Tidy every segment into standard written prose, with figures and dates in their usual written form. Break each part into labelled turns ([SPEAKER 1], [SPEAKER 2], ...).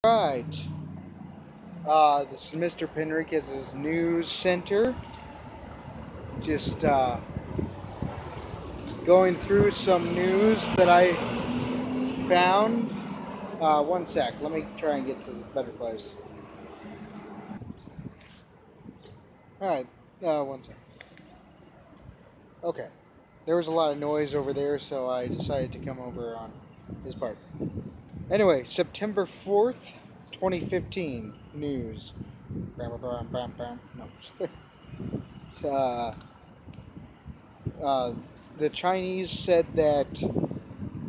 [SPEAKER 1] Right. This is Mr. Penriquez's news center. Just going through some news that I found. One sec. Let me try and get to a better place. Alright. One sec. Okay. There was a lot of noise over there, so I decided to come over on this part. Anyway, September 4th, 2015 news. Bam, bam, bam, bam. No. The Chinese said that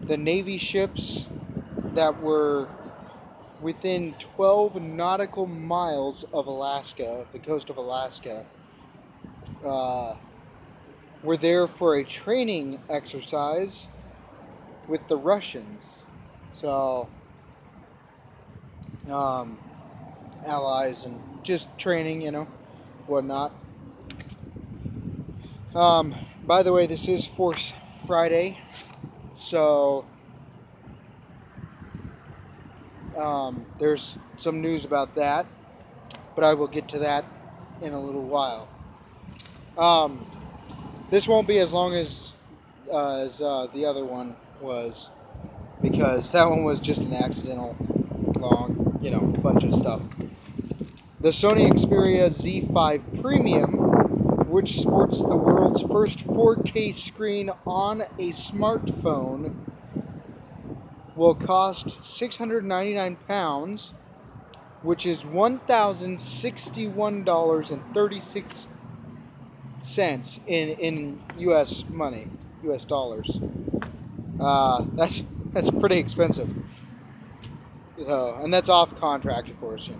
[SPEAKER 1] the Navy ships that were within 12 nautical miles of Alaska, the coast of Alaska, were there for a training exercise with the Russians. So, allies and just training, whatnot. By the way, this is Force Friday, so there's some news about that, but I will get to that in a little while. This won't be as long as the other one was, because that one was just an accidental long, bunch of stuff. The Sony Xperia Z5 Premium, which sports the world's first 4K screen on a smartphone, will cost £699, which is $1,061.36 in U.S. money, U.S. dollars. That's pretty expensive. And that's off contract, of course.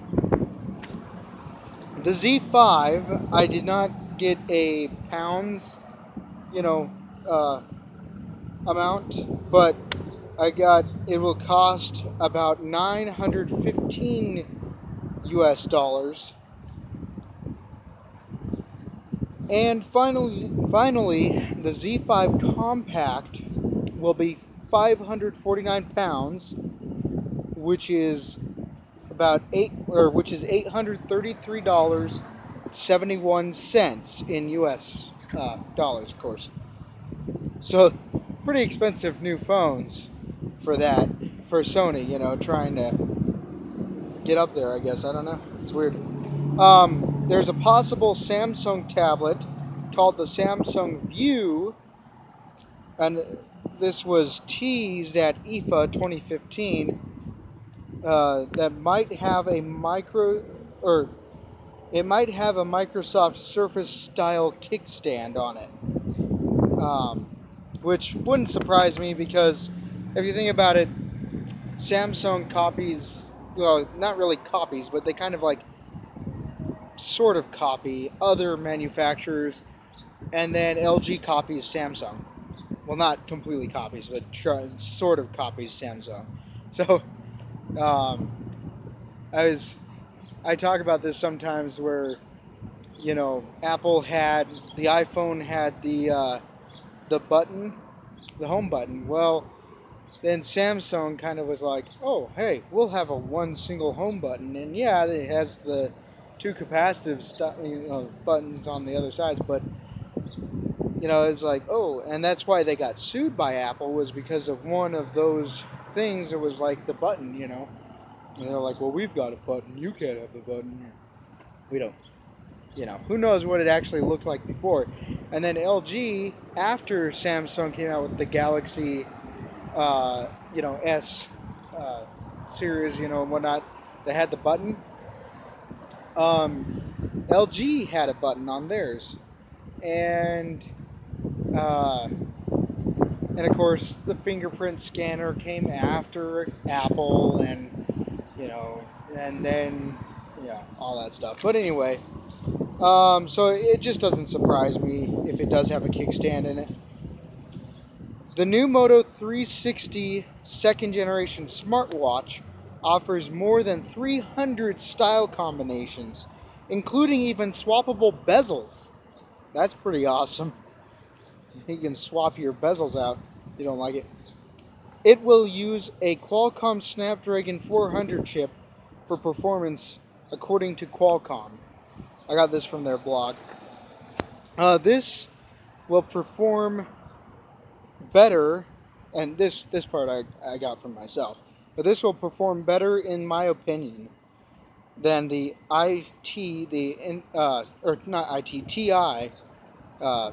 [SPEAKER 1] The Z5, I did not get a pounds, amount, but I got, it will cost about 915 US dollars. And finally, the Z5 Compact will be 549 pounds, which is $833.71 in US dollars, of course. So, pretty expensive new phones for Sony, trying to get up there, I guess. I don't know. It's weird. There's a possible Samsung tablet called the Samsung View, and this was teased at IFA 2015. That might have a Microsoft Surface style kickstand on it, which wouldn't surprise me, because if you think about it, Samsung copies, well, not really copies, but they kind of sort of copy other manufacturers, and then LG copies Samsung. Well, not completely copies, but sort of copies Samsung. So, I talk about this sometimes where, Apple had, the iPhone had the button, the home button. Well, then Samsung kind of was like, oh, hey, we'll have one single home button. And yeah, it has the two capacitive buttons on the other sides, but, it's like, oh, and that's why they got sued by Apple, was because of one of those things. It was like the button, and they're like, well, we've got a button, you can't have the button. We don't. Who knows what it actually looked like before. And then LG, after Samsung came out with the Galaxy S series, and whatnot, they had the button. LG had a button on theirs, and of course the fingerprint scanner came after Apple, and and then all that stuff. But anyway, so it just doesn't surprise me if it does have a kickstand in it. The new Moto 360 second generation smartwatch offers more than 300 style combinations, including even swappable bezels. That's pretty awesome. You can swap your bezels out if you don't like it. It will use a Qualcomm Snapdragon 400 chip for performance, according to Qualcomm. I got this from their blog. This will perform better, and this part I got from myself, but this will perform better, in my opinion, than the TI,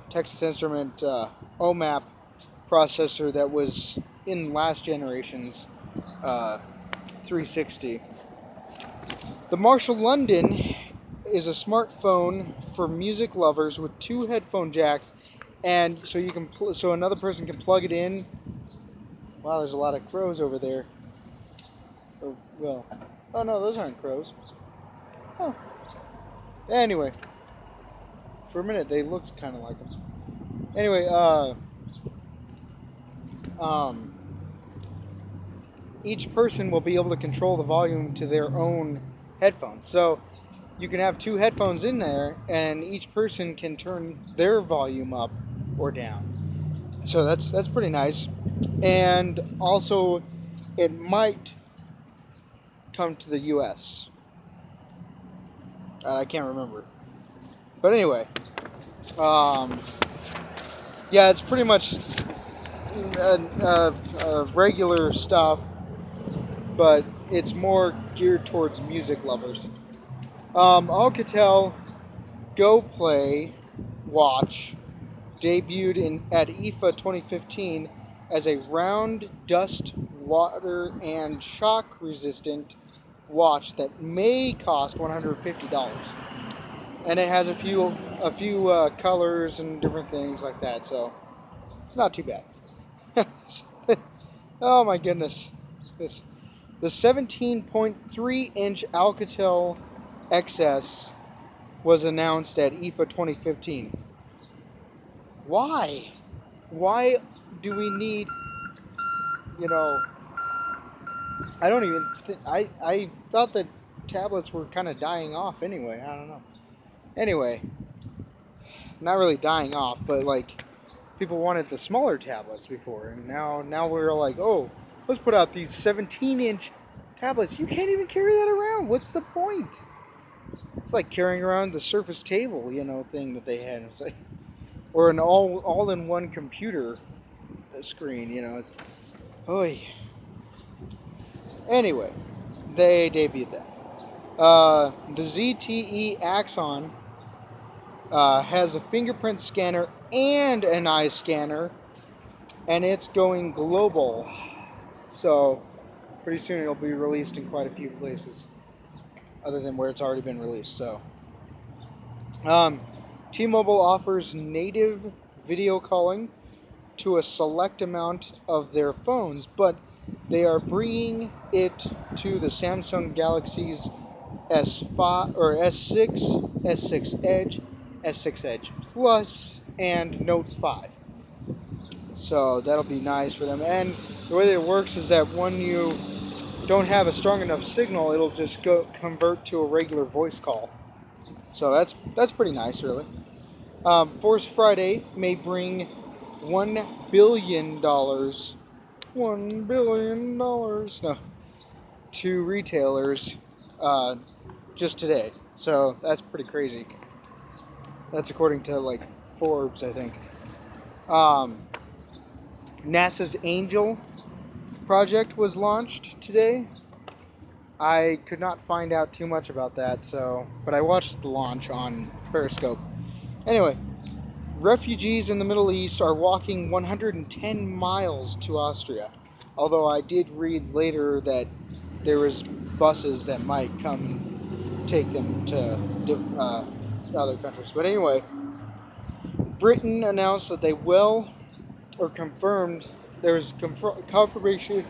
[SPEAKER 1] Texas Instrument OMAP processor that was in last generation's 360. The Marshall London is a smartphone for music lovers with 2 headphone jacks, and so you can so another person can plug it in. Wow, there's a lot of crows over there. Oh, well, oh no, those aren't crows. Oh. Anyway, for a minute they looked kind of like them. Anyway, each person will be able to control the volume to their own headphones. So you can have 2 headphones in there, and each person can turn their volume up or down. So that's pretty nice. And also, it might come to the U.S. I can't remember. But anyway, yeah, it's pretty much regular stuff, but it's more geared towards music lovers. Alcatel Go Play Watch debuted at IFA 2015 as a round, dust, water, and shock resistant watch that may cost $150, and it has a few colors and different things like that, so it's not too bad. Oh my goodness, the 17.3-inch Alcatel XS was announced at IFA 2015. Why do we need, I don't even I thought that tablets were kind of dying off anyway. I don't know. Anyway, not really dying off, but like people wanted the smaller tablets before, and now we're like, oh, let's put out these 17-inch tablets. You can't even carry that around. What's the point? It's like carrying around the Surface Table, thing that they had. It's like, or an all-in-one computer screen, It's, oy. Anyway, they debuted that. The ZTE Axon has a fingerprint scanner and an eye scanner, and it's going global. So pretty soon it'll be released in quite a few places, other than where it's already been released. So, T-Mobile offers native video calling to a select amount of their phones, but they are bringing it to the Samsung Galaxy's S5 or S6, S6 Edge, S6 Edge Plus, and Note 5. So that'll be nice for them. And the way that it works is that when you don't have a strong enough signal, it'll just convert to a regular voice call. So that's pretty nice, really. Force Friday may bring $1 billion to retailers just today. So that's pretty crazy. That's according to like Forbes, I think. NASA's Angel project was launched today. I could not find out too much about that, but I watched the launch on Periscope. Anyway, refugees in the Middle East are walking 110 miles to Austria. Although I did read later that there was buses that might come and take them to other countries. But anyway, Britain announced that they will, or confirmed, there's confirmation,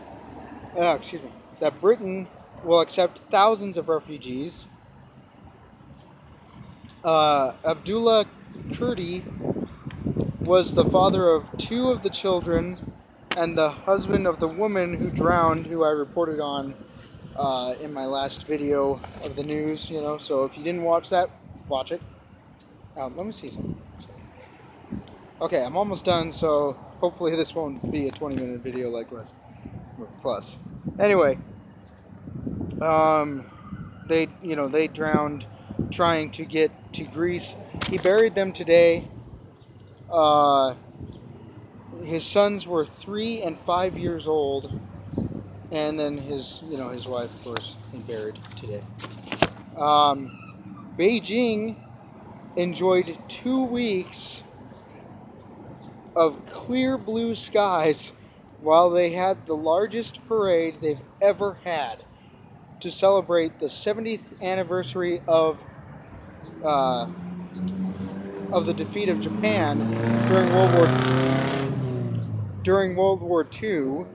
[SPEAKER 1] that Britain will accept thousands of refugees. Abdullah Kurdi was the father of 2 of the children and the husband of the woman who drowned, who I reported on in my last video of the news, so if you didn't watch that, watch it. Let me see something. Okay, I'm almost done, so hopefully this won't be a 20-minute video like this, or plus. Anyway, they drowned trying to get to Greece. He buried them today. His sons were 3 and 5 years old, and then his wife, of course, he buried today. Beijing enjoyed 2 weeks of clear blue skies while they had the largest parade they've ever had to celebrate the 70th anniversary of the defeat of Japan during World War II.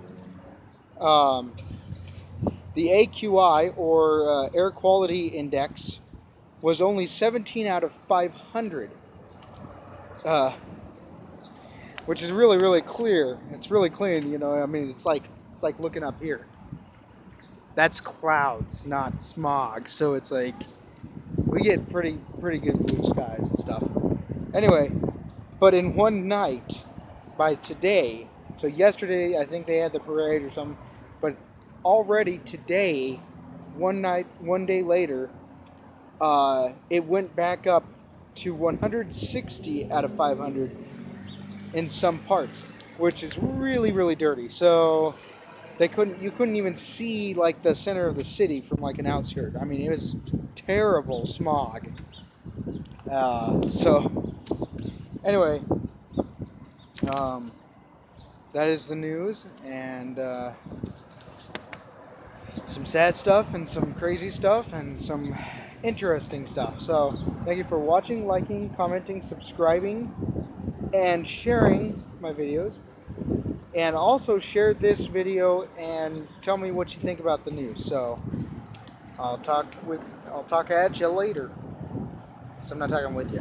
[SPEAKER 1] The AQI, or Air Quality Index, was only 17 out of 500. Which is really, really clear. It's really clean, I mean, it's like looking up here. That's clouds, not smog. So it's like we get pretty good blue skies and stuff. Anyway, but in one night, by today, so yesterday I think they had the parade or something, but already today, one day later, it went back up to 160 out of 500 in some parts, which is really, really dirty. So you couldn't even see like the center of the city from like an outskirt. I mean, it was terrible smog. So anyway, that is the news, and some sad stuff and some crazy stuff and some interesting stuff. So thank you for watching, liking, commenting, subscribing, and sharing my videos. And also share this video and tell me what you think about the news. So I'll talk at you later. So I'm not talking with you.